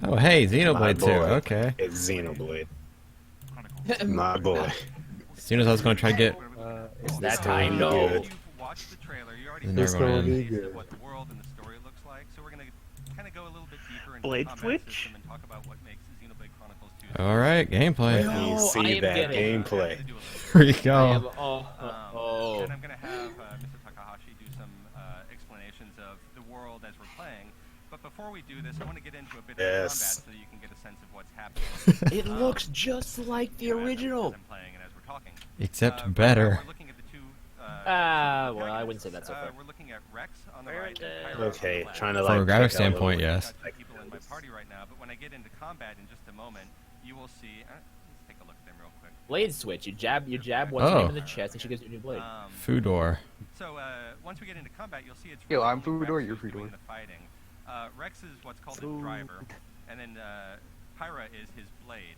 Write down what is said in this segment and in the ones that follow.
Oh, hey, My Xenoblade 2. boy. Okay. It's Xenoblade. My boy. As soon as I was going to try to get... It's This that gonna time. be No. good. You've watched the trailer. You already Then This they're gonna going be in. good. what the world and the story looks like. So we're gonna kind of go a little bit deeper into Blade the combat switch? system and talk about what makes Xenoblade Chronicles 2. Alright, gameplay. Let me No, I see am that getting- gameplay. Here we I go. am. And I'm gonna have Mr. Takahashi do some explanations of the world as we're playing. But before we do this, I want to get into a bit of combat Yes. so that you can get a sense of what's happening. It looks just like the original. As I'm playing and as we're talking. Except Right now better. we're looking at the two. Well, I wouldn't say that so far. We're looking at Rex on the Where right. the- and Pyro on the Okay, left. trying to From like a graphic check out standpoint, little- yes. Got people in my party right now, but when I get into combat in just a moment, you will see. Let's take a look at them real quick. Blade switch. You jab what's Oh. name in the chest, and she gives you a new blade. Fudor. So once we get into combat, you'll see it's. Yo, really I'm only Fudor, Rex you're who's doing Fudor. the fighting. Rex is what's called a driver, and then Pyra is his blade.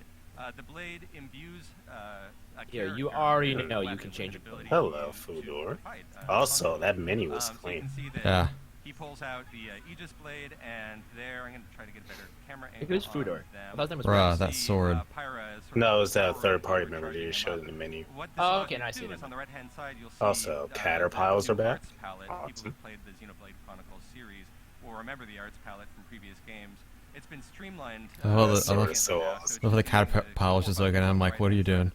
The blade imbues a Here, you character already with know you weapons can and change your ability Hello, to Fudor. fight, Also, that menu was so you clean. can see that Yeah. he pulls out the Aegis blade, and there I'm going to try to get a better camera Hey, angle. who's Fudor? on them. I thought his name was Bruh, Rex. that See, sword. Pyra is sort No, of it was that powering third-party and member that you charging showed him in the menu. up. What this Oh, allows okay, you now I to see do is them. on the right-hand side, you'll see, Also, Caterpillars the are back. arts palette. People Awesome. who played the Xenoblade Chronicles series will remember the arts palette from previous games. It's been streamlined. I love the- I love- significantly so now, awesome. it's Look at the easy to Caterpillars just looking at him like, what are you doing?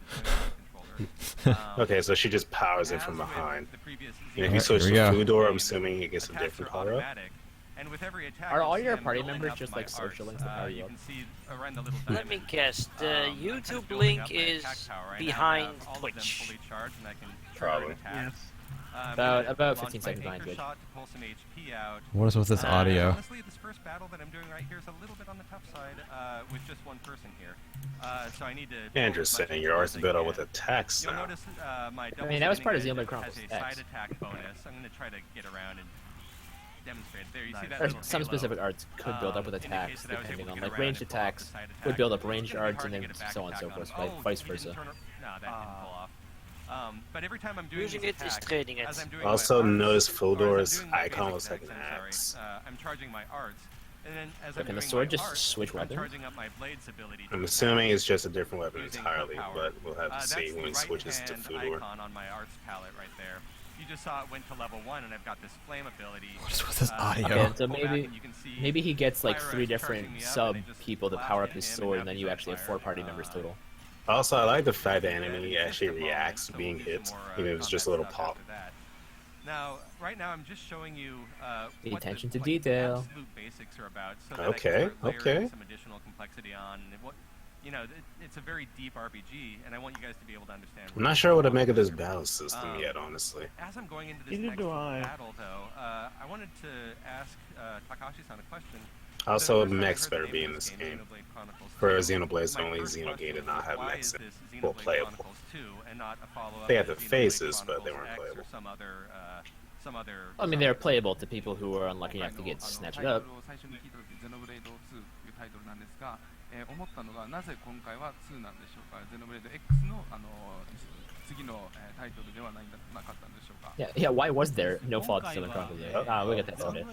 Okay, so she just powers it As from with behind. the previous And if you Alright, switch here to we go. Fudor, I'm assuming it gets a attacks different are power up. automatic, and with every attack, Are you'll all see your I'm party building members up just my like social arts. links to power you You up? can see around the little Let me diamond. guess, the I'm YouTube just building link up my is attack power. I now behind have all of them Twitch. fully charged, and I can Probably. trigger an attack. I'm About- gonna about launch 15 my seconds behind anchor Twitch. shot to pull some HP out. What is with this audio? Honestly, this first battle that I'm doing right here is a little bit on the tough side with just one person here. So I need to. build And as just much saying, HP your as art's I built up can. with attacks You'll now. notice my double mean, that was spinning part of edge Xenoblade Chronicles has a X. side attack bonus. I'm going to try to get around and demonstrate. There, you see that Or little some halo, specific arts could build up with indicates attacks, that I was able depending to on get like around ranged and pull off the attacks side would attack. build up It's gonna ranged be arts hard and to then get a back so on and so attack forth, on. like vice You didn't versa. turn it- No, that didn't pull off. But every time I'm doing Using these it is attacks, trading it. as I'm doing Also, my arts, notice or as I'm Fudor's doing my icon basic looks like an attacks, I'm axe. sorry, I'm charging my arts, and then as So I'm can the doing sword my just arts, switch I'm weapons? charging up my blade's ability to I'm attack assuming it's just a different weapon using entirely, power. but we'll have to see That's when the it switches to right-hand Fudor. icon on my arts palette right there. You just saw it went to level 1, and I've got this flame ability. What is with this audio? Okay, so pull back maybe and you can see maybe he gets like Pyra 3 is different charging me up, sub and they just people to blast power up hit his him, sword, and and then now you he's actually on have fire. 4 party members total. Also, I like the fact that Yeah, enemy it's actually just a moment, reacts so to being we'll do hit, some more, even if it's just a little combat stuff pop. after that. Now, right now, I'm just showing you Pay what attention the, to like, detail. absolute basics are about, so that Okay, I can start okay. layering some additional complexity on. What, it's a very deep RPG, and I want you guys to be able to understand. I'm not sure what to make of this battle system yet, honestly. As I'm going into this Neither next do I. battle, though, I wanted to ask Takahashi-san a question. Also, The first time I mechs heard the better name be of in this game. Xenoblade Chronicles For 2, Xenoblade's my only first Xenogate question did not was, have why mechs is in this it. Well, Xenoblade playable. Chronicles 2 and not a follow-up They had to the Xenoblade faces, but they Chronicles weren't X or playable. some other. I mean, they're playable to people who are unlucky enough to get snatched up. 最初に聞いた時ゼノブレイド2というタイトルなんですが、思ったのがなぜ今回は2なんでしょうか。ゼノブレイド X の次のタイトルではなかったんでしょうか。 Yeah, why was there no Fallout 7 Chronicles there? We'll get that someday.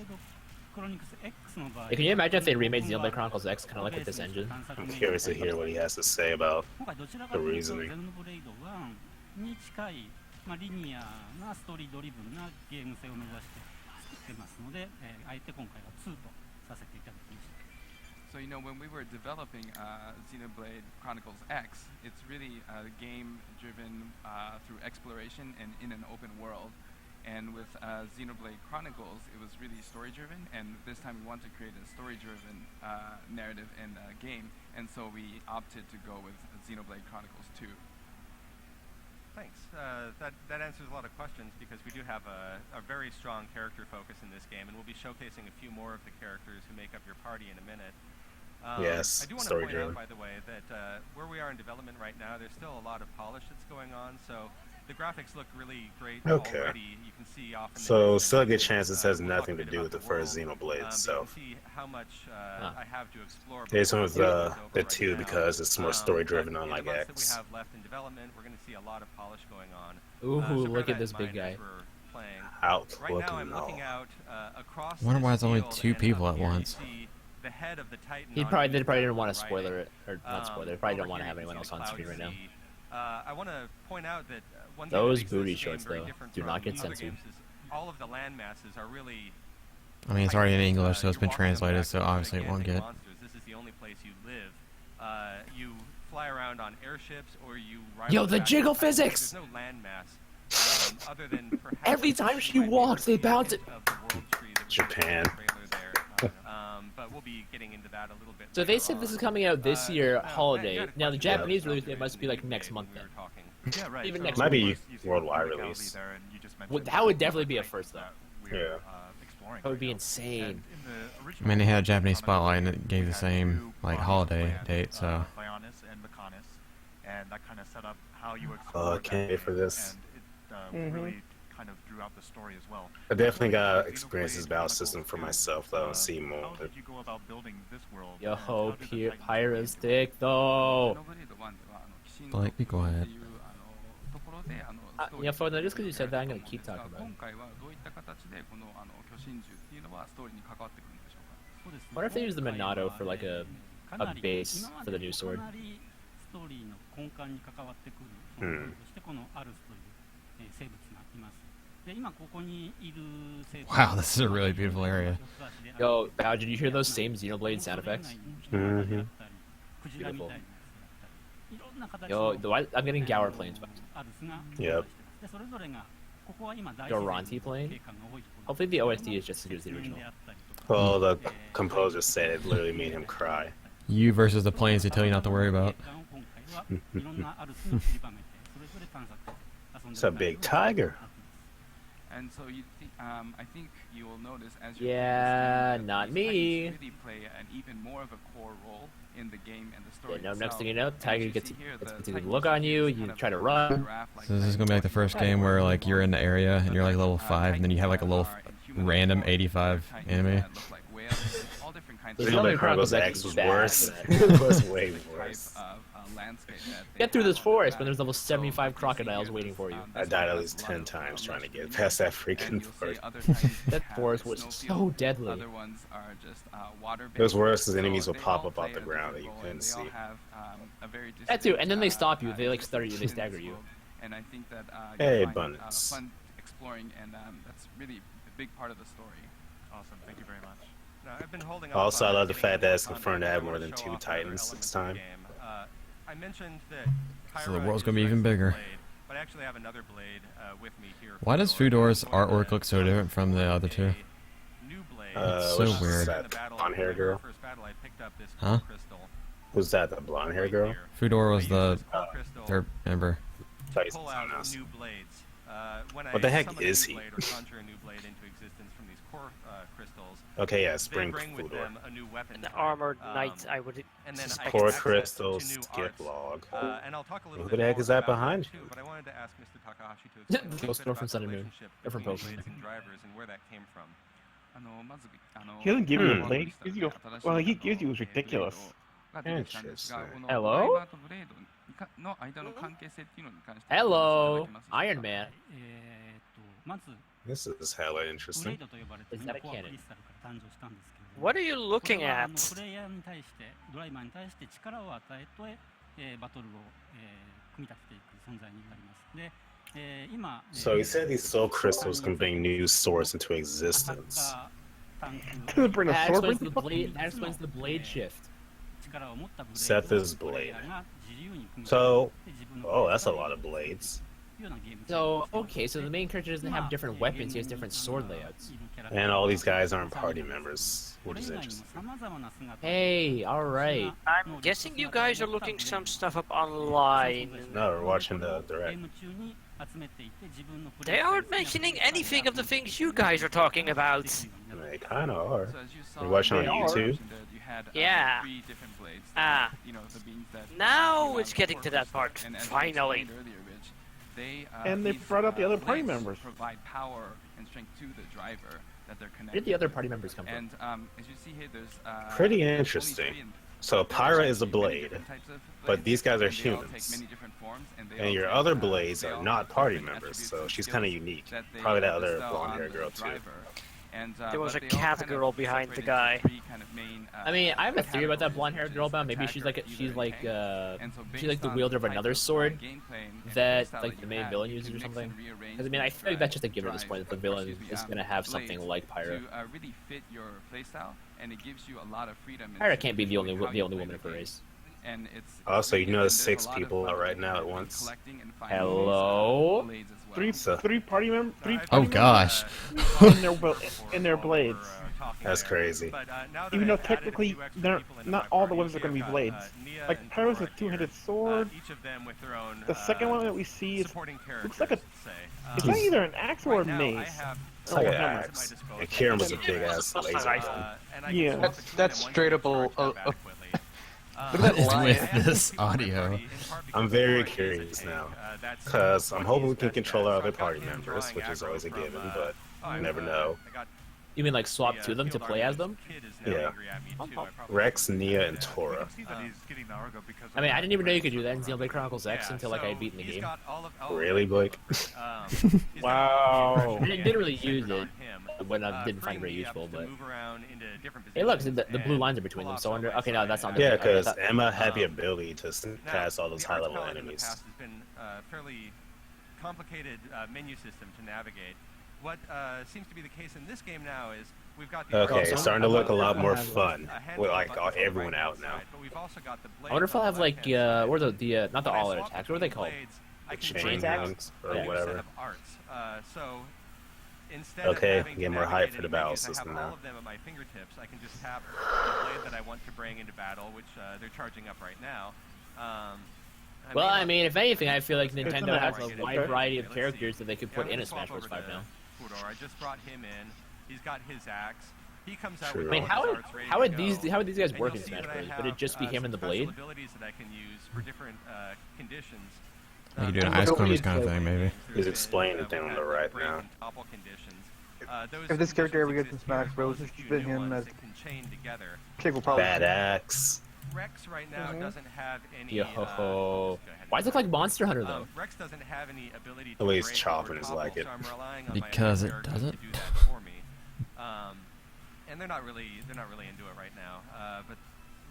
Hey, can you imagine if they remade Xenoblade Chronicles X kind of like with this engine? I'm curious to hear what he has to say about the reasoning. に近い、リニアなストーリードリブンなゲーム性を目指して作ってますので、あえて今回は2とさせていただきました。 So when we were developing Xenoblade Chronicles X, it's really a game driven through exploration and in an open world. And with Xenoblade Chronicles, it was really story driven, and this time we want to create a story driven narrative and game, and so we opted to go with Xenoblade Chronicles 2. Thanks. That answers a lot of questions because we do have a very strong character focus in this game, and we'll be showcasing a few more of the characters who make up your party in a minute. Yes, I do want to story point driven. out, by the way, that where we are in development right now, there's still a lot of polish that's going on, so the graphics look really great Okay. already. You can see often. So, still a good chance this has nothing to do with the first Xenoblade itself. You can see how much I have to explore. This one's before I the right 2 now. because it's more story driven, But in unlike the months that X. we have left in development, we're going to see a lot of polish going on. Ooh, So bear look at that this in big mind guy. as we're playing. Out Right now, I'm looking looking all. out across I wonder why this it's only field 2 and people up at here you once. see the head of the Titan. They on probably whose didn't back want to we're spoiler riding. it, or not spoiler. They probably don't Over want to here have you can anyone see else on the screen right now. Cloud Sea. I want to point out that one thing Those that makes booty this game shorts, very though, different do from not get other censored. games is all of the land masses are really. I mean, it's already in English, so it's You're been walking up translated, back so to obviously it won't gigantic get. monsters. This is the only place you live. You fly around on airships, or you ride. Yo, on the back of jiggle Titans. physics! There's no land mass. Other than perhaps Every time she walks, they bounce it. of the world tree that was in the Japan. trailer there. But we'll be getting into that a little bit. So they later said this is on. coming out this year, Matt, you holiday. had a Now the question Japanese about release the it must be like video next game month when we then. were talking. Yeah, right. Even So next Might be you see worldwide the legality release. there, and you just Well, mentioned that would the definitely be a places first, though. that we're, Yeah. exploring That would right be now. insane. And in the I original mean, they had a game, Japanese Sonic spotlight and Adventure, it gave we the had same two like Chronicles holiday land, date, so Bionis and Mechanis, and that kind of set up how you I explored can't that wait for game, this. and it really kind of drew out the story as well. I definitely got Xenoblade experiences battle Chronicles system for 2, myself though and see How more. did you go about building this world? Yo, and how did the Titans Pyro come into it? stick though. Blake, be quiet. Yeah, for just because you said that, I'm gonna keep talking about it. そうですね What if they use the Monado for like a かなり base 今ま for で the new か sword? なりストーリーの根幹に関わってくるそのとしてこのアルスという生物がいます。で今ここにいる生物 Wow, this is a really beautiful area. Yo, Bao, did you hear those same Xenoblade sound effects? Mhm. Beautiful. Yo, I'm getting Gower planes back. Yep. Doranti plane? Hopefully the OSD is just as good as the original. Well, the composer said it literally made him cry. You versus the planes they tell you not to worry about. It's a big tiger. And so I think you will notice as Yeah, that not these me. Titans really play an even more of a core role in the game and the story. Yeah, no, next itself. thing you know, And Tiger as you gets see here, gets the to Titans look on you, use you kind of try to a run. graph like So this is Titan gonna be like the first game where like you're in the area and you're like level 5 and then you have like a little random 85 enemy. Xenoblade Chronicles X was bad worse. for that. It was way worse. Get through this forest when there's level 75 crocodiles waiting for you. I died at least 10 times trying to get past that freaking forest. That forest was so deadly. Other ones are just It was worse because enemies so will they pop all up out play the a ground that different you role, and couldn't they all see. have, a very That too, and then they distinct, stop you. They like stutter you. They in stagger this you. world. And I think that Hey, you'll find, abundance. fun exploring, and that's really a big part of the story. Awesome, thank you very much. Now, I've been holding Also, off I on love the getting fact that into it's content. confirmed to I have wanna more than show 2 off other Titans elements this of the time. game. I mentioned that So the Pyra world's is gonna be even Rex's bigger. blade, but I actually have another blade with me here. Why does Fudor's artwork look so different from the other two? New blade. It's so which is weird. that blonde-haired girl? First battle, I picked up this Huh? crystal Who's that, the blonde hair girl? Fudor I was used the this core crystal third member. Thought you to said pull someone out else. new blades. When What the I heck summon a is new he? blade or conjure a new blade into existence from these core crystals, Okay, yeah, they Spring bring with Fudor. them a new weapon. An type, armored knight, I would. and then suspect. I Core get access crystal to new skip arts. log. And I'll talk a little Who bit the heck more is that about behind? too, but I wanted to ask Mr. Takahashi to The explain a little ghost bit girl about from the Sun and Moon. relationship They're from between Pokemon. blades and drivers and where that came from. He doesn't give you a Hmm. blade. He gives you well, he gives you is ridiculous. Interesting. Hello? Hello, Iron Man. まず This is hella ブレ interesting. イドと呼ばれて Is る that a コアク cannon? リスタルから誕生したんですけれども What are you こ looking れは at? プレイヤーに対してドライバーに対して力を与えて、バトルを、組み立てていく存在になりますで、今 So he said these soul crystals can bring new swords into アタッ existence. カータンク Doesn't bring a That sword. explains Bring the blade. That explains the blade shift. 力を持ったブレイドを Seth's プレイ blade. ヤーが自由に組み立てて So, 自分の oh, that's a プレイ lot of blades. というようなゲーム So okay, so the main character doesn't have different weapons. He has different sword layouts. And all these guys aren't party members, こ which れ is 以外にも interesting. 様々な姿 Hey, all right. I'm guessing you guys are looking some stuff up online. No, we're watching the ゲ direct. ーム中に集めていて自分のプレイ They スタイル aren't mentioning anything of the things you guys are talking about. They kind of are. So as you saw, You watching on you YouTube? mentioned that you had, Yeah. 3 different blades. Ah. You know, the beams that Now came it's out getting of to the that core part. crystal. And as you Finally. explained earlier, Rich, they, And they these, brought out the other party blades members. Provide power and strength to the driver that they're Where connected. did the other to. party members come from? And as you see here, there's Pretty only interesting. 3 in- So there's Pyra is a actually many blade, different types of but blades, these guys are and they all take humans. many different forms, and they And all your take, other blades they are all not have party different members, attributes so and she's skills kind of unique. that they Probably that other bestow blonde on hair the girl too. driver. And, There was but a they all cat kind of girl behind the separate guy. into three kind of main, I mean, I have a theory about that categories, blonde-haired which girl, is about maybe attacker, she's like healer, and tank. And so she's like the based on wielder of type another of, sword gameplay and that playstyle like that the you main have, villain you uses can or mix something. and rearrange Because I mean, I feel like that's just a given at this point. That the villain is gonna have something like Pyra. to really fit your playstyle, and it gives you a lot of freedom. in Pyra can't be the choosing only how you play woman the of her game. race. And it's Also, you know, and there's there's 6 a lot of people fun out right in now at once. collecting and finding Hello? these, blades as well. Three party members. Oh gosh. In their blades. That's crazy. Even though technically, they're not all the ones are going to be blades. Like Pyro's a two-handed sword. Each of them with their own. The second one that we see is supporting looks like a. characters, say. It's not either an axe or a Right now, I maze. have It's like an hammer. axe. And Kieran was a big ass laser gun. and I Yeah. can swap between That's them straight once up they a- charge a- up adequately. What is lie. with this audio? I'm very curious now. Because I'm hoping we can control our other party members, which is always a given, but you never know. You mean like swap to them to play as them? Yeah. Rex, Nia, and Tora. I mean, I didn't even know you could do that in Xenoblade Chronicles X until like I had beaten the game. Really, Blake? Wow. I didn't really use it when I didn't find it very useful, but hey, look, the blue lines are between them. So under okay, no, that's not. Yeah, because I thought- Emma had the ability to pass all those high level enemies. Has been a fairly complicated menu system to navigate. What seems to be the case in this game now is we've got the Okay, it's starting to look a lot more fun. a handful With of like buttons on the everyone right-hand out now. side, but we've also got the I wonder if I'll have like blades what are the not the When I all out swap attacks. What are they between called? blades, I The can chain change links or a new whatever. set of arts. So instead Okay, of having get to more hype navigate for the any battle menus, I system have now. all of them at my fingertips. I can just tap the blade that I want to bring into battle, which they're charging up right now. Well, I mean, if anything, I feel like It's Nintendo an has axe. a wide variety of characters that they could put in a Smash Bros. 5 now. I just brought him in. He's got his axe. He comes out True. with I mean, all how his would arts ready how to would go. these guys And work you'll in see Smash that I Bros? Would it have, just be him and the some blade? special abilities that I can use for different conditions. You could do an ice climbers kind of thing, maybe. He's explaining it on the right now. If this character ever gets in Smash Bros, just keep him as Kick will probably. Bad axe. Rex right now doesn't have any. Yo, go ahead. why does it look like Monster Hunter though? Rex doesn't have any ability to At least break or chopping is topple, like it. so I'm relying on my Because other it characters doesn't. to do that for me. And they're not really into it right now. But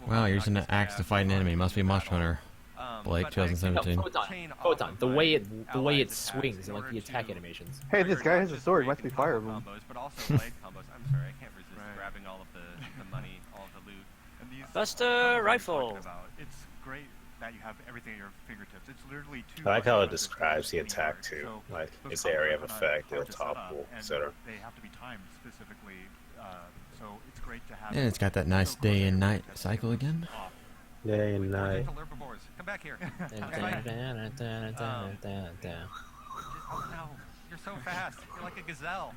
we'll Wow, probably you're knock using this an guy axe out to fight an before enemy. we Must be do Monster battle. Hunter. Blake, But I can 2017. chain off Photon, of the my way it allies' swings attacks and in like the order attack to animations. Hey, this guy has a sword. break Must be and fire combo room. combos, but also blade combos. I'm sorry, I can't resist grabbing all of the money, all of the loot. And these That's the rifle. It's great that you have everything at your fingertips. It's literally two. I like how it buttons describes the between attack words. too. So Like those its area of combos effect, are it'll just set up, topple, and etc. They have to be timed specifically. So it's great to have. And it's got that nice day and night cycle again. Day and More night. gentle herbivores. Come back here. Oh no, you're so fast. You're like a gazelle.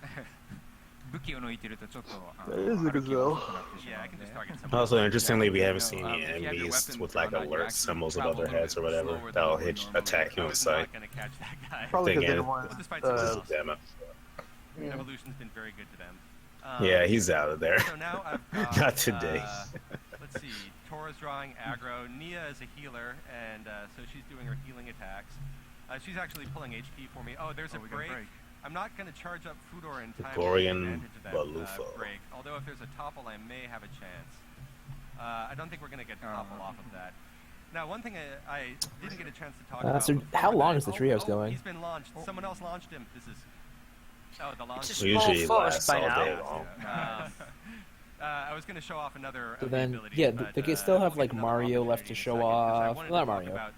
That is a gazelle. Yeah, I can just target someone. Also, interestingly, we haven't seen If any you have your enemies weapon with like drawn out, you alert actually symbols travel above their a little heads or bit whatever slower than that'll you hit normally attack you I on was sight. not gonna catch that guy. Probably because they Thing don't is- want. We'll just fight This someone is else. a demo. Evolution's been very good to them. Yeah, he's out of there. So now I've got, Not today. Let's see. Tora's drawing aggro. Nia is a healer, and so she's doing her healing attacks. She's actually pulling HP for me. Oh, there's a Oh, we got a break. break. I'm not going to charge up Fudor in time Gregorian to take advantage of that Balufo. break. Although if there's a topple, I may have a chance. I don't think we're going to get topple off of that. Now, one thing I didn't get a chance to talk about. So before how long that- is the treehouse oh, going? He's been launched. Someone else launched him. This is. Oh, the launch. It's a We small usually forest last by all now. day long. I was going to show off another. So of the then, abilities, yeah, but, they could still have we'll like get another Mario left to opportunity in a show second, 'cause I off. wanted Not to talk Mario. about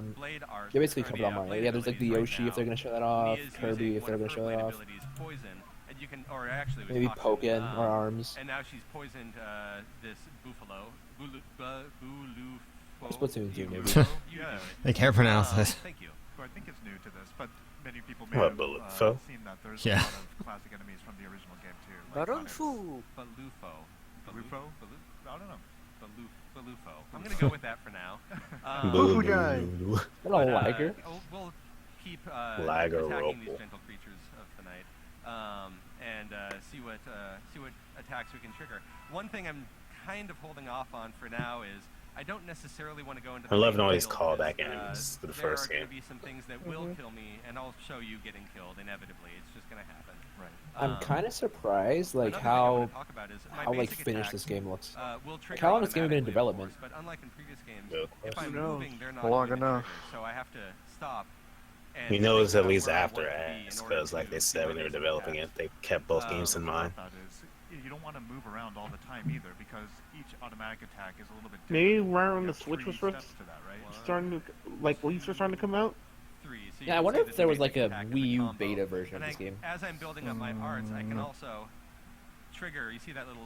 the blade art, They basically or covered the, all Mario. blade Yeah, there's like the abilities Yoshi right if they're now. gonna show that off. He is Kirby using if they're one gonna of show her that blade off. abilities, poison, and you can, or actually it was Maybe toxin, Pokken or Arms. And now she's poisoned this Buffalo. Splatoon 2 maybe. Yeah. They can't pronounce it. Thank you. So I think it's new to this, but many people may What, have Balufo? seen that there's Yeah. a lot of classic enemies from the original game too. like Baronfu. Balufo. Balufo? I don't know. Balufo. I'm gonna go with that for now. Boo, guy. boo, boo. Hello, But, Liger. we'll keep Liger attacking these Rople. gentle creatures of the night, and see what attacks we can trigger. One thing I'm kind of holding off on for now is I don't necessarily want to go into. I'm loving all these title callback because, enemies to the there first are going game. to be some things that will kill me, and I'll show you getting killed inevitably. It's just going to happen. Right. I'm kind of surprised, like Another thing I wanna how talk about is my how like basic finished attacks, this game looks. will Like trigger how long has this game been in automatically, of development? course, but unlike in previous games, Yeah, if I'm Who knows? moving, they're not Long going to enough. trigger, so I have to stop. And You know, it's think at about least where I after want to be in X, order because like to they do said when they were basic developing it, attacks. they kept both games in mind. That is, you don't want to move around all the time either, because each automatic attack is a little bit different. Maybe right when You the have Switch was 3 first steps to that, right? starting to, like, leaks were starting to come out. 3. So you Yeah, I can wonder see if that there the was like basic a attack is Wii U combo. beta version of And this game. as I'm building up my arts, I can also trigger. You see that little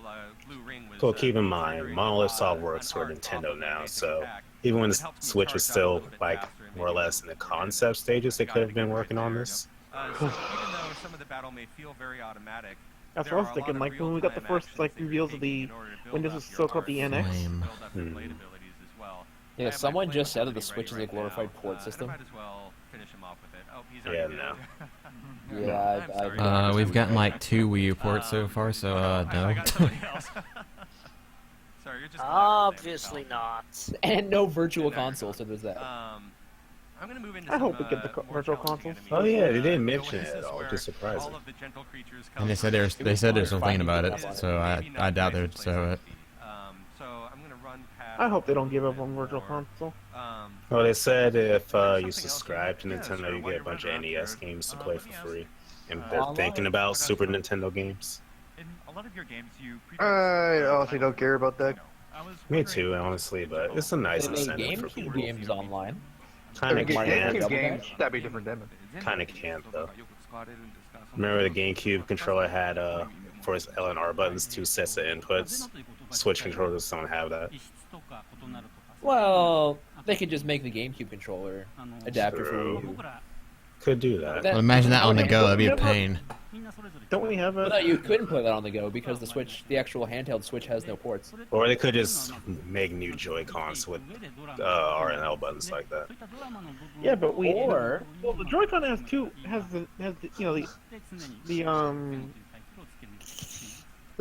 blue ring was. Well, keep in mind, triggering, Monolith Soft an works for art off Nintendo of my now, basic so attack. even when It the helps me Switch was charge up a still little bit like faster and more or maybe less in the move forward. concept stages, they Got could it have been again right working on there. this. So even though some of the battle may feel very automatic, That's there what I was are a lot thinking. of Like when we got the real-time first like actions that you're reveals of taking the in order to build when this up was your still called the arts, NX. Lame. build up your Hmm. blade abilities as well. Yeah, I have my someone flame just said that ability the Switch is ready a glorified right port now, system. and I might as well finish him off with it. Oh, he's Yeah, already no. dead. Yeah, I'm sorry. We've gotten like 2 Wii U ports so far, so I no. got somebody else. Sorry, you're just Obviously not. And no virtual No, you're console, not. so there's that. I'm gonna move into I some, hope we get the more virtual challenging consoles. enemies. Oh yeah, they didn't The mention it at Oasis all, where which is surprising. all of the gentle creatures come And they said first. they said there's something about it, Is so maybe not I doubt the they'd nicest show place it. to be. So I'm gonna run past. I hope they don't give up a on little Virtual bit Console. more. Well, they said if something you else subscribe to Yeah, Nintendo, sure, you while get a you're bunch of running NES around here, games to play let for me ask, free. And uh, they're a thinking lot about of- Super Nintendo games. In a lot of your games, you. I honestly don't care about that. Me too, honestly, but it's a nice They made incentive for GameCube people. games online. Kind of Make Mario can't. Double games, Dash? that'd be different demo. Kind of can't though. Remember the GameCube controller had for its L and R buttons 2 sets of inputs. Switch controllers don't have that. Well, they could just make the GameCube controller adapter for True. Wii U. Could do that. Well, imagine that on the go, that'd be a pain. Don't we have But a? no, you couldn't play that on the go because the Switch, the actual handheld Switch, has no ports. Or they could just make new Joy-Cons with R and L buttons like that. Yeah, but we. Or- Well, the Joy-Con has the you know the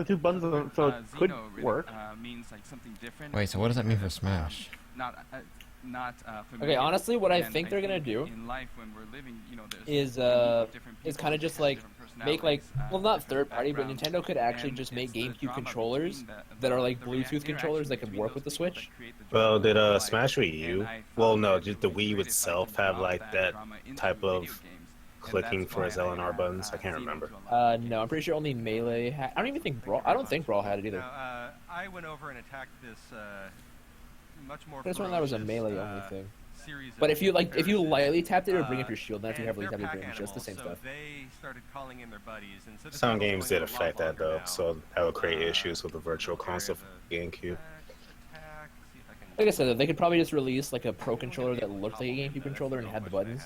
2 buttons on it, so it could work. Means like something different. Wait, so what does that mean for Smash? Not Okay, honestly, what I And think they're gonna do in life when we're living, you know, there's is different is people kind of with just like different make like personalities, well not different third party, but backgrounds. Nintendo could actually And just make it's the GameCube drama controllers between that are like the Bluetooth controllers that can interaction work with the between those Switch. people that create the Well, drama did of life. Smash Wii U? And I Well, found no, that did it the would Wii be great if I itself can have drop like that drama into type video of games. And clicking that's for why its L and R have, buttons? I can't Xeno remember. to a lot of No, I'm pretty sure only Melee. I don't even think Brawl. I don't think Brawl had it either. Now, I went over and attacked this much more. This one that was a ferocious, Melee only thing. series But of if you comparisons. lightly tapped it, it would bring up your shield. Then if you And heavily they're tapped it, it would pack bring just the same animals, stuff. so they started calling in their buddies, and so this Some battle's games going did a lot affect that longer though, now. so that would create issues with the Virtual area Console of for the GameCube. attack, see if I can- Like I said, they could probably just release like a Pro controller that looked like a GameCube controller and had the buttons,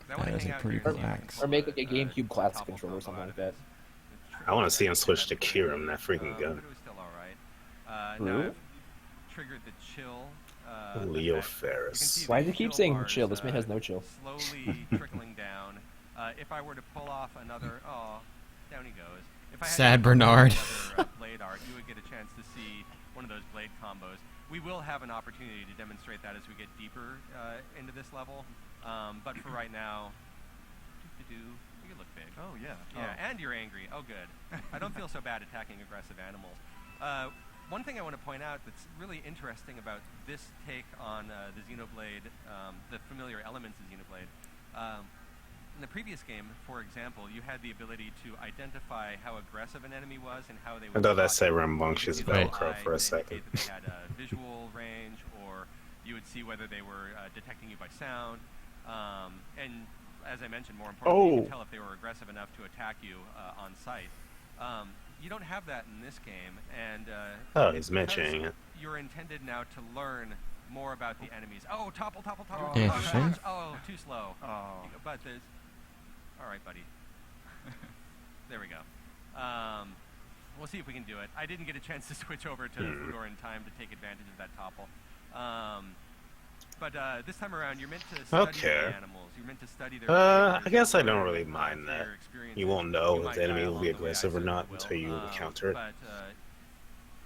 That is a pretty cool axe. or make like a GameCube Classic controller or something like that. I want to see him switch to Kirim, that freaking But gun. it was still alright. Really? Now I've triggered the chill. Leo effect. You can Ferris. see Why the do you keep chill saying bars, chill? This man has no chill. Slowly trickling down. If I were to pull off another, down he goes. If I had Sad to pull off Bernard. another, blade art, you would get a chance to see one of those blade combos. We will have an opportunity to demonstrate that as we get deeper into this level. But for right now, you look big. Oh, yeah. Yeah, and you're angry. Oh, good. I don't feel so bad attacking aggressive animals. One thing I want to point out that's really interesting about this take on the Xenoblade, the familiar elements of Xenoblade, in the previous game, for example, you had the ability to identify how aggressive an enemy was and how they I would thought that spot said you. rambunctious You could see their Velcro eyes for a to second. indicate that they had a visual range, or you would see whether they were detecting you by sound. And as I mentioned, more importantly, you could tell if they were aggressive enough to attack you on sight. You don't have that in this game, and Oh, he's because mentioning it. you're intended now to learn more about the enemies. Oh, topple. Interesting. Oh, too slow. Oh. But there's... All right, buddy. There we go. We'll see if we can do it. I didn't get a chance to switch over to Fudor in time to take advantage of that topple. But this time around, you're meant to study the animals. You're meant to study their I behaviors, guess I learn don't really from mind their that. experiences. You won't know You if might the enemy die will along be the way, aggressive or I not certainly until you will. encounter it. But,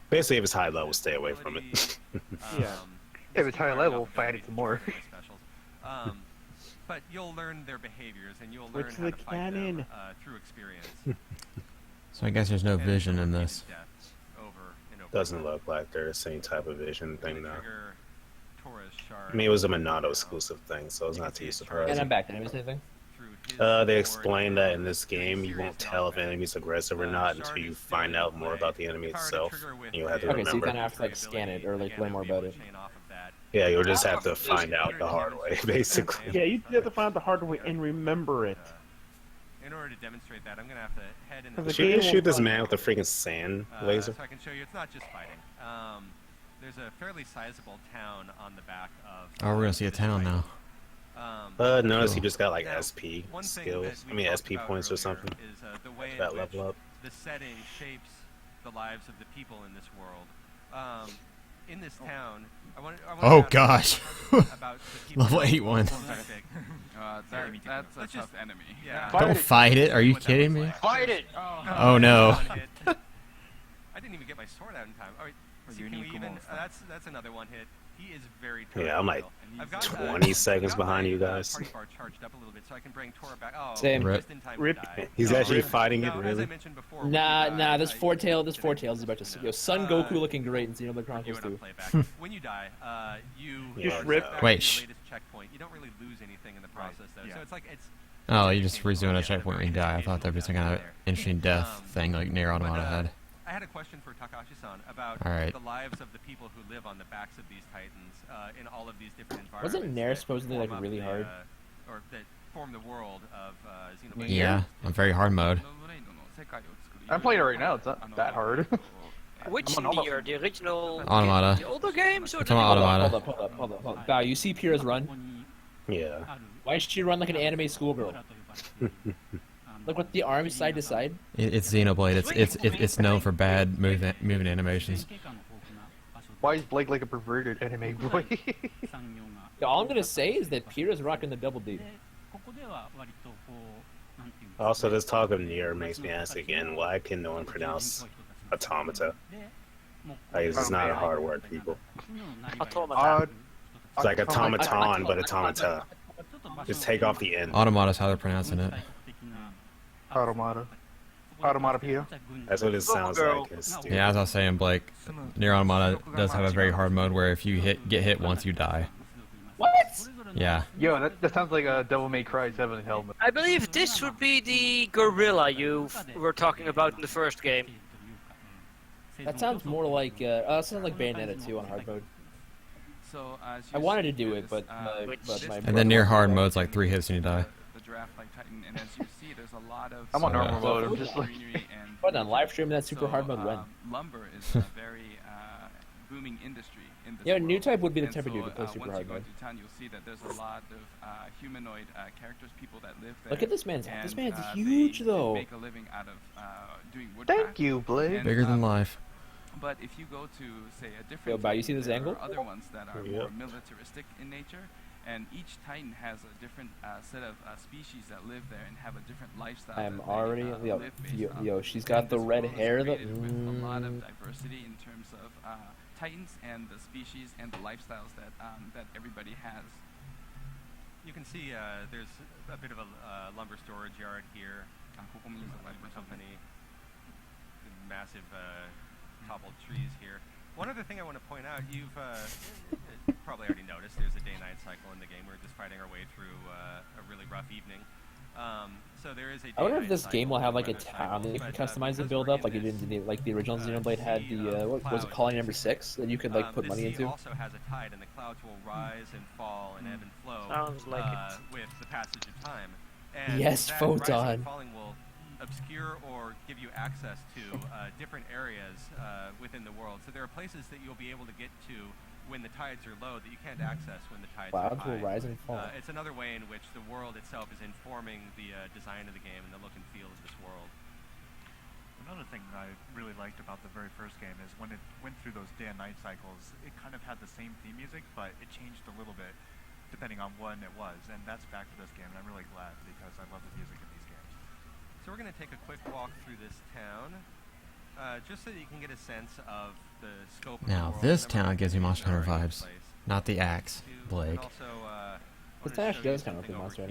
Basically, if it's high level, stay away from it. Yeah. If it's high level, fight it some more. But you'll learn their behaviors, and you'll learn What's how the to fight cannon? them through experience. So I guess there's no vision in this. Doesn't look like they're the same type of vision thing though. Trigger Taurus shard I mean, it was a Monado exclusive thing, so it's not too And surprising. I'm back. Did I miss anything? They explained that in this game you won't tell if an enemy's aggressive or not until you find out more about the enemy itself. You'll have to Okay, so you remember. kind of have to like scan it or like learn more about it. Yeah, you'll just have to find out the hard way, basically. Yeah, you have to find out the hard way and remember it. In order to demonstrate that, I'm going to have to head in The Should you game shoot will this find- man with a freaking sand laser? So I can show you it's not just fighting. There's a fairly sizable town on the back of... Oh, we're gonna see a town now. Notice Cool. you just got like Now, SP one thing skills. that I we mean talked SP about points or earlier something. is the way in That which level up. the setting shapes the lives of the people in this world. In this town, I want Oh, to gosh. about the people Level in 81. specific. That's a Let's tough just- enemy. Yeah. Don't fight it. Are you kidding me? Fight it! Oh no. I didn't even get my sword out in time. All right, so can we even? That's another one hit. He is very Yeah, I'm like I've got, 20 seconds I've got behind my, you guys. party bar charged up a little bit, so I can bring Tora back. Oh, Same. Rip. just in time Rip. to die. He's actually fighting it, Now, as I really? mentioned before, when you die, This four tails is about to see. Yo, Son Goku looking great in Xenoblade do Chronicles it on 2. playback. When you die, you Just rip. back to Wait, the shh. latest checkpoint. You don't really lose anything in the process, though. Yeah. So it's like it's. Oh, you just resume a checkpoint when you die. I thought there'd be some kind of interesting death thing like Near Automata had. I had a question for Takashi-san about All right. the lives of the people who live on the backs of these titans in all of these different environments. Wasn't Nair that supposedly like form up really the, hard? or that form the world of Xenoblade. Yeah, on very hard mode. I'm playing it right now. It's not that hard. Which I'm on all- Nier? The original? Automata. The older games or It's the on newer? Automata. Hold up. Bao, you see Pyrrha's run? Yeah. Why should she run like an anime schoolgirl? Look with the arms side to side. It's Xenoblade. It's known for bad moving animations. Why is Blake like a perverted anime boy? Yeah, all I'm gonna say is that Pyrrha's rocking the double D. Also, this talk of Nier makes me ask again, why can no one pronounce automata? Like, it's not a hard word, people. Automata. It's like automaton, but automata. Just take off the N. Automata's how they're pronouncing it. Automata. Automatopia. That's what it sounds like. It's stupid. Yeah, as I was saying, Blake, Near Automata does have a very hard mode where if you get hit once, you die. What? Yeah. Yo, that sounds like a Devil May Cry 7 helmet. I believe this would be the gorilla you were talking about in the first game. That sounds more like that sounds like Bayonetta 2 on hard mode. So, I wanted to do it, but my And then near hard mode's like 3 hits and you die. The draft like Titan, and as you see, there's a lot of I'm on normal mode, I'm just like- greenery and But on live stream that super so, hard mode when? Lumber is a very booming industry in this Yeah, world. new type would be the And type of so, dude to play super once hard you go mode. into town, you'll see that there's a lot of humanoid characters, people that live there. Look at this man's and, this man's they huge though. make a living out of doing woodcraft. Thank you, Blake. And, Bigger than life. But if you go to, say, a different Yo, Bao, you see Titan, this there angle? are other ones that are Yep. more militaristic in nature, and each Titan has a different set of species that live there and have a different lifestyle. I am that they, already live based on. yo, she's got And the this red world is hair though. created with a lot of diversity in terms of Titans and the species and the lifestyles that that everybody has. You can see there's a bit of a lumber storage yard here. Company, massive toppled trees here. One other thing I want to point out, you've probably already noticed there's a day-night cycle in the game. We're just fighting our way through a really rough evening. So there is a I wonder if day-night this game will have like a cycle, town that you can but, customize and because build we're up, like it in did in like the original Xenoblade had sea the of what was it, clouds Colony and Number 6 that you could like put this money sea into. also has a tide, and the clouds will rise and fall and ebb and flow Sounds like it. with the passage of time. And Yes, that Photon. rising and falling will obscure or give you access to different areas within the world. So there are places that you'll be able to get to when the tides are low that you can't access when the tides Clouds are high. will rise and fall. It's another way in which the world itself is informing the design of the game and the look and feel of this world. Another thing I really liked about the very first game is when it went through those day and night cycles, it kind of had the same theme music, but it changed a little bit depending on when it was, and that's back to this game, and I'm really glad because I love the music in these games. So we're going to take a quick walk through this town, just so that you can get a sense of the scope of the Now world, this the number town of gives me Monster activities Hunter that are in vibes. place. Not the axe, Blake. This Tash does kind of look like a monster.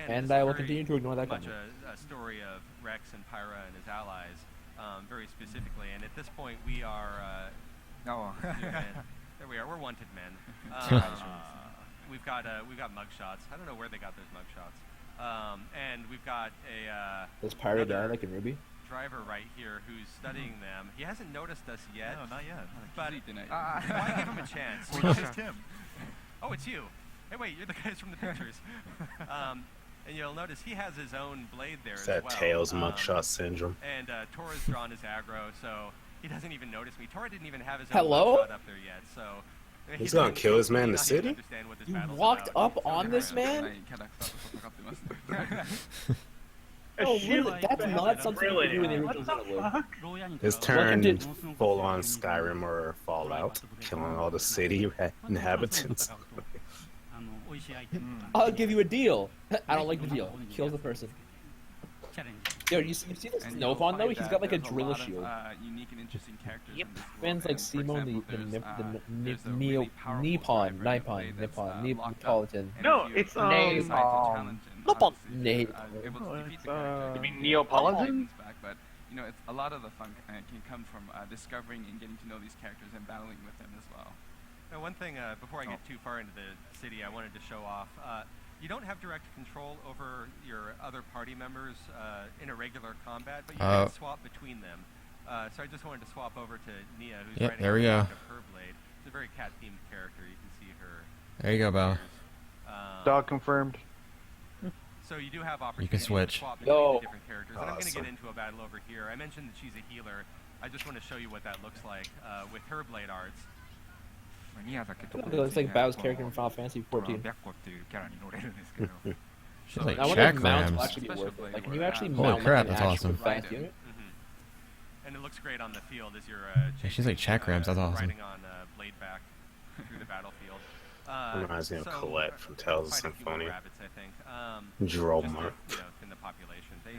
And I will continue to ignore that comment. A story of Rex and Pyra and his allies, very specifically. And at this point, we are. There we are. We're wanted men. We've got mugshots. I don't know where they got those mugshots. And we've got a. Does Pyra die like in Ruby? Driver right here who's studying them. He hasn't noticed us yet. No, not yet. But why give him a chance? It's just him. Oh, it's you. Hey, wait, you're the guys from the pictures. And you'll notice he has his own blade there as well. That Tails mugshot syndrome. And Tora's drawn his aggro, so he doesn't even notice me. Tora didn't even have his own mugshot up there yet, so... He's gonna kill his man in the city? You walked up on this man? Oh, really? That's not something you do in the original Xenoblade. His turn full on Skyrim or Fallout, killing all the city inhabitants. I'll give you a deal. I don't like the deal. Kills the person. Yo, you see this Snowpawn though? He's got like a drill shield. Yep. Man's like Simon the Neapolitan. No, it's Nippon. You mean Neapolitan? But you know, it's a lot of the fun can come from discovering and getting to know these characters and battling with them as well. Now, one thing before I get too far into the city, I wanted to show off. You don't have direct control over your other party members in a regular combat, but you can swap between them. So I just wanted to swap over to Nia, who's riding on the back of her blade. She's a very cat-themed character. You can see her. There you go, Belle. Dog confirmed. So you do have opportunity You can switch. to swap between the different characters. And I'm going to get into a battle over here. I mentioned that she's a healer. I just want to show you what that looks like with her blade arts. It looks like Bao's character in Final Fantasy 14. She's like I wonder if check mounts will rams. actually be worth it. Like, can you actually Holy mount crap, like, that's an awesome. actual fast unit? And it looks great on the field as you're Yeah, she's like check rams, that's awesome. riding on blade back through the battlefield. Reminds me of Colette from Tales of Symphonia. Rabbits, I think. Droll just mark. You know, in the population, they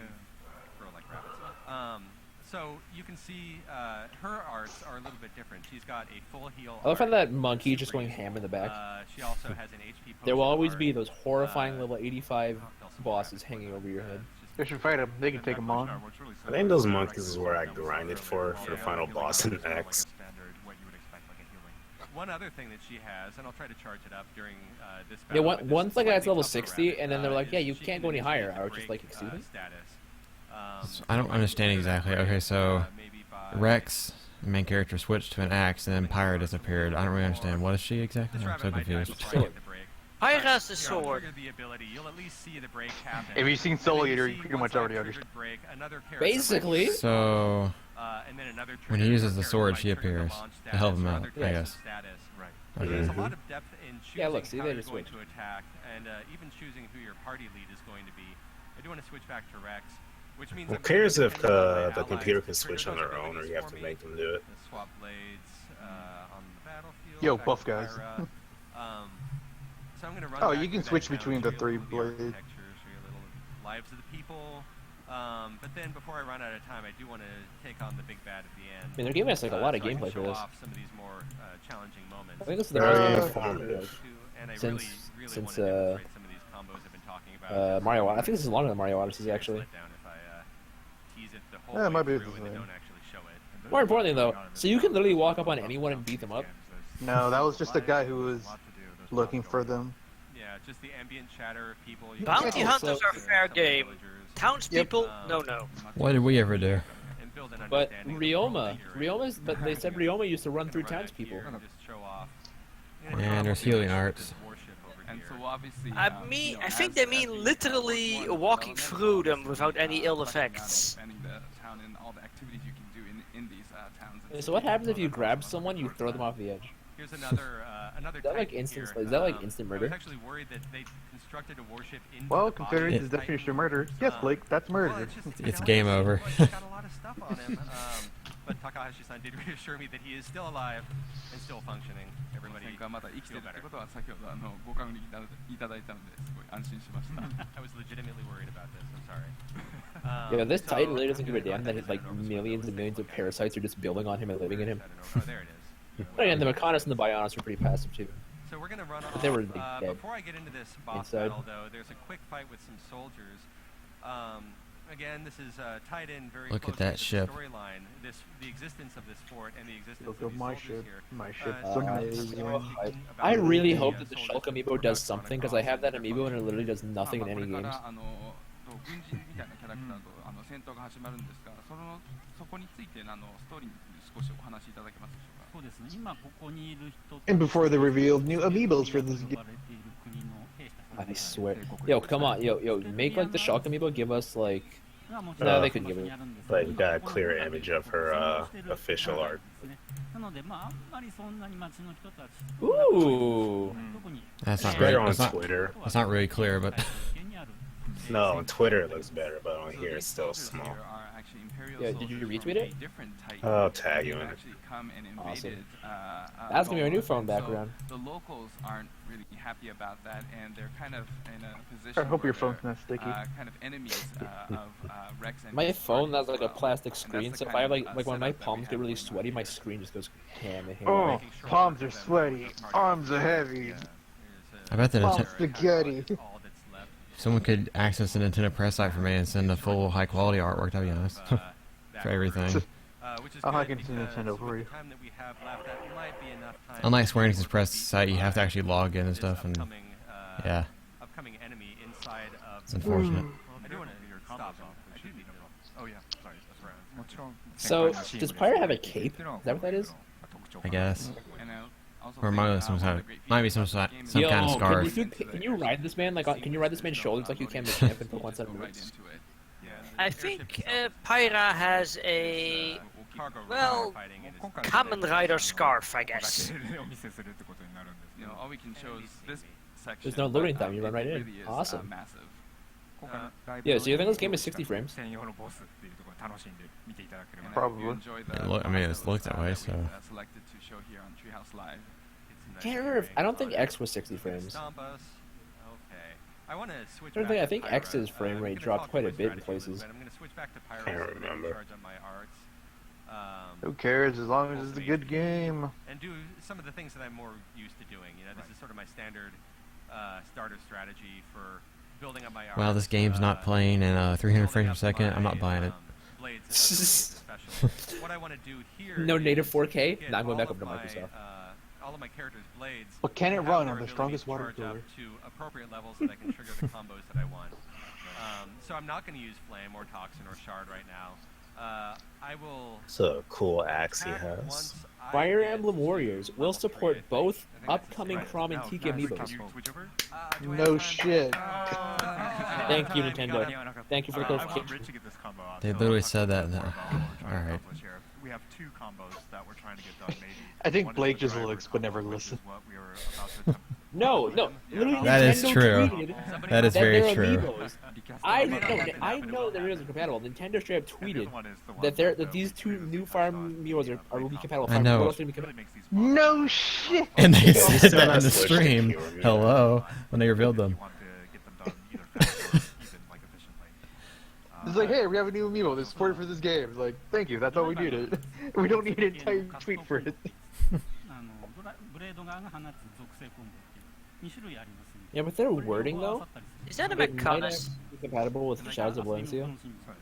grow like rabbits. So you can see her arts are a little bit different. She's got a full heal. I love how that monkey just going ham in the back. She also has an HP. There will always be those horrifying level 85 bosses hanging over your head. They should fight him. They can take him on. I think those monkeys is where I grinded for the final boss in X. One other thing that she has, and I'll try to charge it up during this Yeah, battle. once like it's level 60, and then they're like, yeah, you can't go any higher. I was just like, excuse me? I don't understand exactly. Okay, so Rex, the main character, switched to an axe, and then Pyra disappeared. I don't really understand. What is she exactly? I'm so confused. Pyra's the sword. If you've seen Soul Eater, you pretty much already understand. Basically. So when he uses the sword, she appears to help him out, I guess. Okay. There's a lot of depth in choosing Yeah, look, see, how they you're just going switched. to attack, and even choosing who your party lead is going to be. I do want to switch back to Rex, which means Who cares if the computer can switch on their own, or you have to make them do it? Swap blades on the battlefield. Yo, buff guys. So I'm going to run Oh, back you can to switch that between now, the show you three the blades. architecture, show you a little lives of the people. But then before I run out of time, I do want to take on the big bad at the end. I mean, they're giving us like a lot of so I can gameplay for show this. off some of these more challenging moments. I think this is the Very most informative. And I since really since want to demonstrate some of these combos I've been talking about. Mario. I think this is longer than Mario Odyssey actually. Let down if I tease it the whole Yeah, it might way be through the and then same. don't actually show it. More importantly though, so you can literally walk up on anyone and beat them up. No, that was just a guy who was looking for them. Yeah, just the ambient chatter of people. You Bounty Yeah, hunters so- are fair game. Townspeople, no. What did we ever do? and build an But understanding of Ryoma, what you're Ryoma's, but they said Ryoma used to run through Run out townspeople. here and just show off. And there's healing arts. And so obviously, I think they mean literally walking through them without any ill effects. Expanding the town and all the activities you can do in these towns. Okay, so what happens if you grab someone, you throw them off the edge? Here's another another. Is that like type instant? here. Is that like instant I was murder? actually worried that they constructed a warship into Well, the considering body his of the definition Titan. of murder, yes, Blake, that's Well, murder. It's game over. He's got a lot of stuff on him. But Takahashi-san did reassure me that he is still alive and still functioning. Everybody 戦艦まだ生きてる feel って better. ことは先ほどご確認いただいたのですごい安心しました I was legitimately worried about this. I'm sorry. Yeah, this Titan really I'm doesn't give a gonna go damn that ahead like and millions and millions of parasites are just building on him and living in him. Oh, there it is. But again, the Mechonis and the Bionis were pretty passive too. So we're gonna run off. They were dead. Before I get into this boss Inside. battle, though, there's a quick fight with some soldiers. Again, this is tied in very Look at closely that to the ship. storyline. The existence of this fort and the existence Look of at these my soldiers ship. here. My ship. I really hope that the Shulk amiibo does something, because I have that amiibo and it literally does nothing in any games. 軍人みたいなキャラクターと戦闘が始まるんですが、そこについてストーリーに少しお話しいただけますでしょうか。そうですね。今ここにいる人 And before they revealed new amiibos for this game. I swear. Yo, come on, yo, make like the Shulk amiibo, give us like... No, they couldn't give it. But you got a clear image of her official art. Ooh! That's not Better really, on that's Twitter. That's not really clear, but No, on Twitter it looks better, but on here it's still small. Yeah, did you retweet it? I'll tag you in it. Awesome. That's gonna be our new phone background. The locals aren't really happy about that, and they're kind of in a position. I hope your where phone's not sticky. kind of enemies of Rex and My his phone has party like a as well. plastic And that's screen, the so if kind I have of, like when my setup that we palms get have really going sweaty, on. my screen just goes ham. Oh, palms are sweaty. Arms are heavy. I bet the Palm spaghetti. someone could access the Nintendo press site for me and send a full high quality artwork. That'd be nice for everything. I'll hack into Nintendo for you. Unlike Square Enix's press site, you have to actually log in and stuff, and yeah, Upcoming enemy inside of it's unfortunate. I do want to stop him. I do need to know. Oh yeah, sorry, that's right. So, does Pyre have a cape? Is that what that is? I guess. And also Or they, might be some kind of, might be some kind of scarf. Can you ride this man can you ride this man's shoulders like you can the champ and put one set of right moves? into it. I think Pyra has a Kamen Rider scarf, I guess. You know, all we can show is this section. There's no loading but, time, you run right it in. really is, Awesome. Massive. Yeah, so you think this game is 60 frames? And Probably. if you enjoy the I mean, boss it's looked that way, we, so. selected to show here on Treehouse Live. Can't remember if, I don't think X was 60 frames. I want to switch I don't back think, I to think Pyra. X's frame I'm rate gonna dropped talk quite a voice bit in strategy a little places. bit. I'm going to switch back to Pyra Can't so that I'm in remember. charge of my arts. Who cares as long as it's a good game? And do some of the things that I'm more used to doing. You know, this is sort of my standard starter strategy for building up my arts. Wow, this game's not playing in 300 frames per second. I'm not buying it. Blades special. What I want to do here No native is 4K? get Nah, I'm going all back of over to my, Microsoft. all of my characters' blades. But can it have run their on the ability strongest to water charge cooler? up to appropriate levels so that I can trigger the combos that I want. So I'm not going to use Flame or Toxin or Shard right now. I will. It's a cool axe he attack has. once I Fire get Emblem Warriors to will level 3, support I think. both I think that's upcoming right. Chrom and Tiki amiibos. Can you switch over? Do I No have time? shit. Thank you, Time, Nintendo. gotta- Thank you for the I want clarification. Rich to get this combo out. They so literally I'll talk said about that. more about what we're trying to Alright. accomplish here. We have two combos that we're trying to get done, maybe. I think One is Blake the just driver looks but never combo, which is listens. what we were about to attempt. No, literally That is Nintendo true. tweeted That is that very their true. amiibos. I know they're really compatible. Nintendo straight up And the tweeted other one is the one that these two new Fire amiibos are will be compatible. I know. What else would be really compatible? makes these No shit. And they Still said that in not the switched to stream. pure meat. Hello, when they revealed if them. you want to get them done either fast or even like efficiently. It's like, hey, we have a new amiibo. There's support for this game. It's like, thank you. That's all we needed. We don't need an entire tweet for it. ブレード側が放つ属性コンボっていう2種類ありますんで Yeah, but their wording though, Is that a it might Mechonis? be compatible with Shadows of Valencia.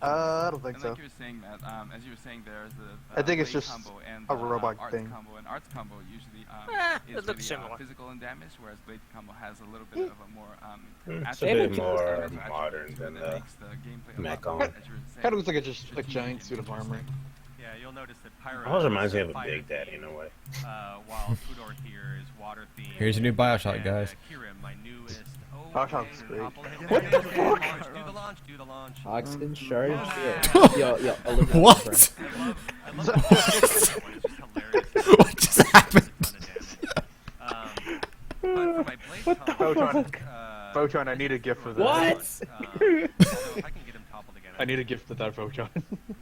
I don't think And so. like you were saying, Matt, as you were saying, there's the I think it's blade just combo and a the, robot arts thing. combo, and arts combo usually It is looks really, similar. physical and damage, whereas blade combo has a little bit of a more It's a Damage bit is more attributes modern than that the makes the gameplay a mech lot on. more, as you were saying, Kind of looks like just a giant suit of armor. Yeah, you'll notice that Pyra almost reminds me of is a fire Big Daddy in themed, a way. while Fudor here is water themed. Here's your new Bioshock, and, guys. Kirim, my newest. Oh, Bioshock's okay, great. topple him. What the fuck? Do the launch. Do the launch. Oxen, Shard, and shit. Yo, Olivia. What? I love the it's just hilarious. What just happened? But for my blade What the combo, fuck? Photron, I need a gift for that. What? although if I can get him toppled again, I need a gift for that Photron.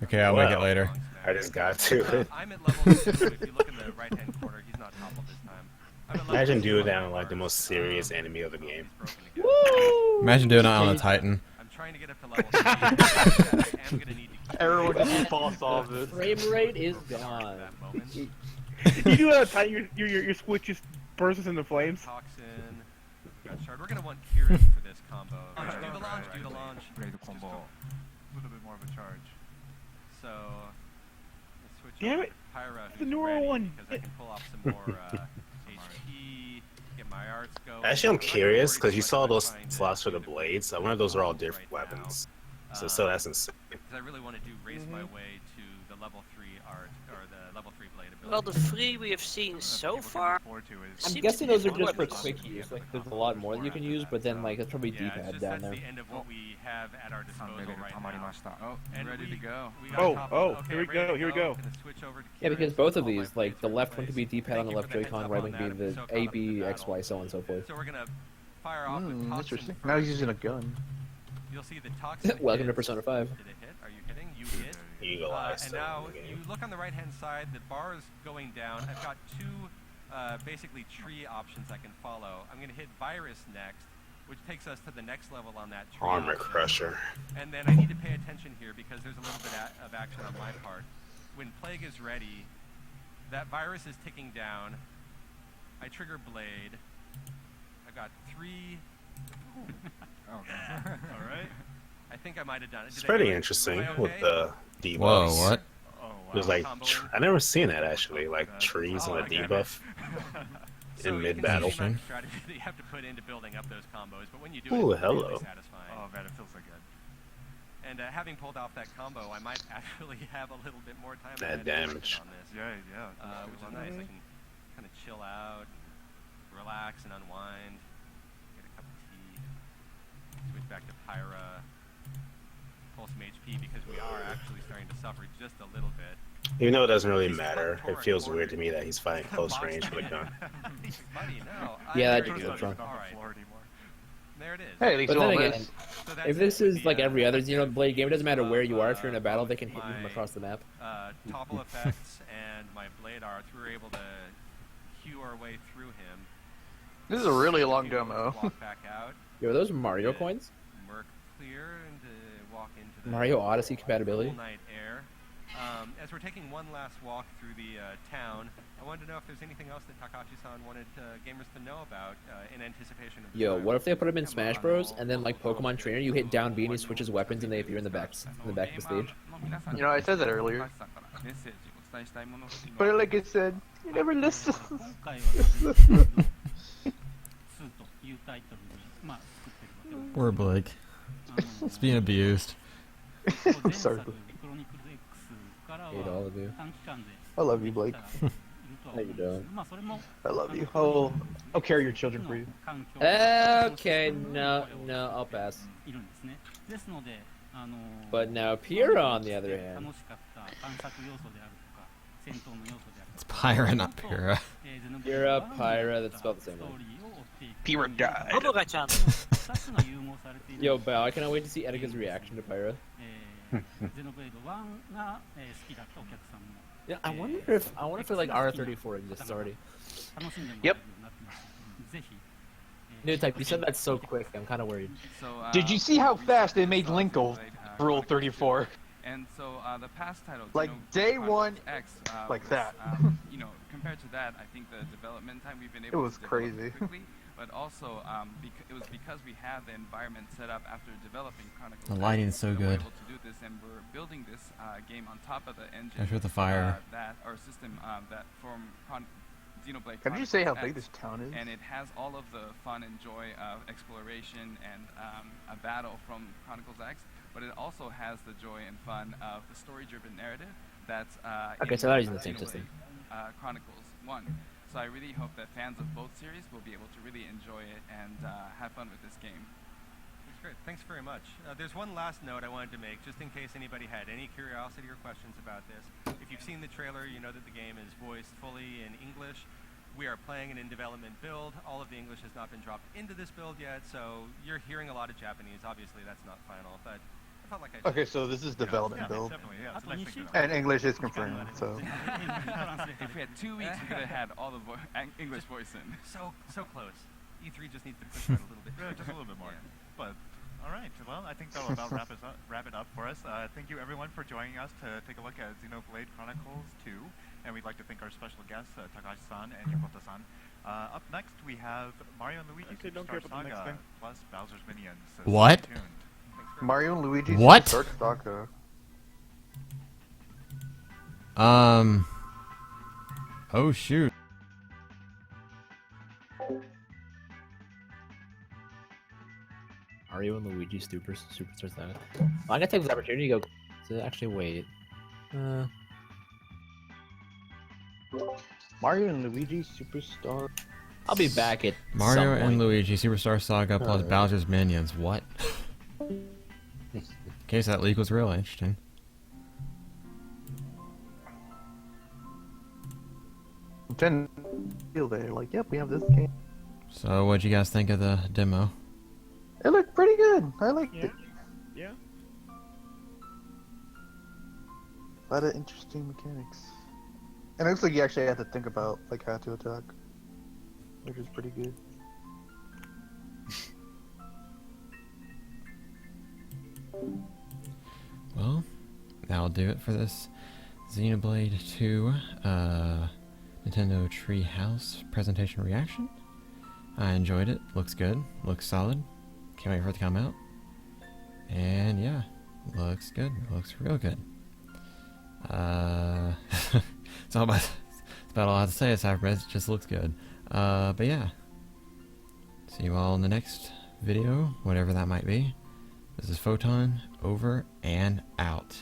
Okay, I'll make it Wow. later. I just got to it. I'm at level 2. If you look in the right-hand corner, he's not toppled this time. I'm at level Imagine 2, doing that on like the most serious enemy of the he's game. broken again. Imagine doing it on a Titan. I'm trying to get up to level 3. I am gonna need to keep Everyone just falls off it. Frame rate is at gone. that moment. You do that time your Switch just bursts into flames. Toxin. Got shard. We're gonna want Kieran for this combo. Do the launch. Do the launch. Ready to combo. A little bit more of a charge. So, let's switch Damn over it. to Pyra, The who's newer ready, one. because I can pull off some more HP, get my arts going. Actually, I'm not gonna curious worry because too you much saw about those trying to slots for the do blades. I wonder if those are all right different now. weapons. So that's insane. Because I really want to race my way to the level 3 art, or the level 3 blade ability. Well, the 3 we have seen so far. I'm guessing those are just for quick use. Like, there's a lot more that you can use, but then like it's probably D-pad down there. That's the end of what we have at our disposal right now. Oh, And ready to go. we got Here we go. Here we go. Gonna switch over to Yeah, because Kieran. both of All my these, like the blades are left one in could be place. D-pad on the Thank left you for the Joy-Con, heads right up one on could be that. the So A, caught up in B, the X, Y, battle. so on and so forth. So we're gonna fire off with Toxin Interesting. first. Now he's using a gun. You'll see the Toxin Welcome to hits. Persona 5. Did it hit? Are you hitting? You hit. Eagle Eye And still now in the you game. look on the right-hand side. The bar is going down. I've got two basically tree options I can follow. I'm going to hit Virus next, which takes us to the next level on that tree. Armor option. Crusher. And then I need to pay attention here because there's a little bit of action on my part. When Plague is ready, that virus is ticking down. I trigger Blade. I've got 3. All right. I think I might have done it. It's Did I pretty do it? interesting Am I with okay? the debuffs. Whoa, what? Oh, wow. There's like, I never seen that actually, like trees Oh, and a okay. debuff So in you mid can battle. see the amount of strategy that you have to put into building up those combos, but when you do Ooh, it's hello. really satisfying. Oh man, it feels so good. And having pulled off that combo, I might actually have a little bit more time That to add damage. on this, Yeah. which is nice. I can kind of chill out, and relax, and unwind. Get a cup of tea. Switch back to Pyra. Pull some HP because we are actually starting to suffer just a little bit. Even though it doesn't really matter, it feels weird to me that he's fighting close range with a gun. Buddy, no. Yeah, I that agree. does look Not wrong. the floor anymore. There it is. Hey, at least But all then this. again, So that's if this it. is like every other Xenoblade game, it doesn't matter where you are. If you're in a battle, of they can hit you from my, across the map. Topple effects and my blade arts, we were able to hew our way through him. This is a really long Hew, demo. walk back out, Yo, are those Mario coins? Merc clear, and walk into the Mario Odyssey compatibility? cool night air. As we're taking one last walk through the town, I wanted to know if there's anything else that Takahashi-san wanted gamers to know about in anticipation of the Yo, trial. what if they put him in Smash Bros. And then like Pokemon Trainer, you hit down B and he switches weapons and they appear in the back of the stage? You know, I said that earlier. But like I said, you never listen. 今回はですね2というタイトルに、まあ、作ってるわけ Poor Blake. It's being abused. I'm sorry. Hate all of you. I love you, Blake. No, you don't. I love you. I'll carry your children for you. Okay, no, I'll pass. But now Pyrrha, on the other hand. It's Pyra, not Pyra. Pyrrha, Pyra, that's spelled the same way. Pyrrha died. Obogachan. Yo, Bao, I cannot wait to see Etika's reaction to Pyra. Yeah, I wonder if like R34 exists already. Yep. New type, you said that so quick. I'm kind of worried. So, Did you see how fast they made Linkle Rule 34? And so the past title, Like, Xenoblade day Chronicles one, X, like was, that. You know, compared to that, I think the development time we've been It able was to develop crazy. quickly, but also it was because we had the environment set up after developing Chronicles. The lighting's so that we're good. able to do this, and we're building this game on top of the engine. Especially with the fire. That our system that from Xenoblade. Can you say how Chronicles big X, this town is? and it has all of the fun and joy of exploration and a battle from Chronicles X, but it also has the joy and fun of the story-driven narrative that's Okay, in so they're using the same Xenoblade, system. Chronicles 1. So I really hope that fans of both series will be able to really enjoy it and have fun with this game. That's great. Thanks very much. There's one last note I wanted to make, just in case anybody had any curiosity or questions about this. If you've seen the trailer, you know that the game is voiced fully in English. We are playing an in-development build. All of the English has not been dropped into this build yet, so you're hearing a lot of Japanese. Obviously, that's not final, but I felt like I should. Okay, so this is development build. Definitely, yeah. It's a nice thing to know. And English is confirmed, so. If we had 2 weeks, we could have had all the English voice in. So close. E3 just needs to push that a little bit. Really, just a little bit more. Yeah. But all right, well, I think that'll about wrap it up for us. Thank you everyone for joining us to take a look at Xenoblade Chronicles 2. and we'd like to thank our special guests, Takashi-san and Yokota-san. Up next, we have Mario and Luigi Superstar Saga plus Bowser's Minions. So what? stay tuned. Mario and Luigi What? Superstar Saga. Oh shoot. Mario and Luigi Superstar Saga. Well, I'm gonna take this opportunity to go to actually wait. Mario and Luigi Superstar. I'll be back at Mario some and point. Luigi Superstar Saga plus Bowser's Minions. What? In case that leak was real interesting. Nintendo feel there, like, yep, we have this game. So, what'd you guys think of the demo? It looked pretty good. I liked it. Yeah. A lot of interesting mechanics. And it looks like you actually have to think about like how to attack, which is pretty good. Well, that'll do it for this Xenoblade 2 Nintendo Treehouse presentation reaction. I enjoyed it. Looks good. Looks solid. Can't wait for it to come out. And yeah, looks good. Looks real good. It's about all I have to say aside from it. It just looks good. But yeah. See you all in the next video, whatever that might be. This is Photon, over and out.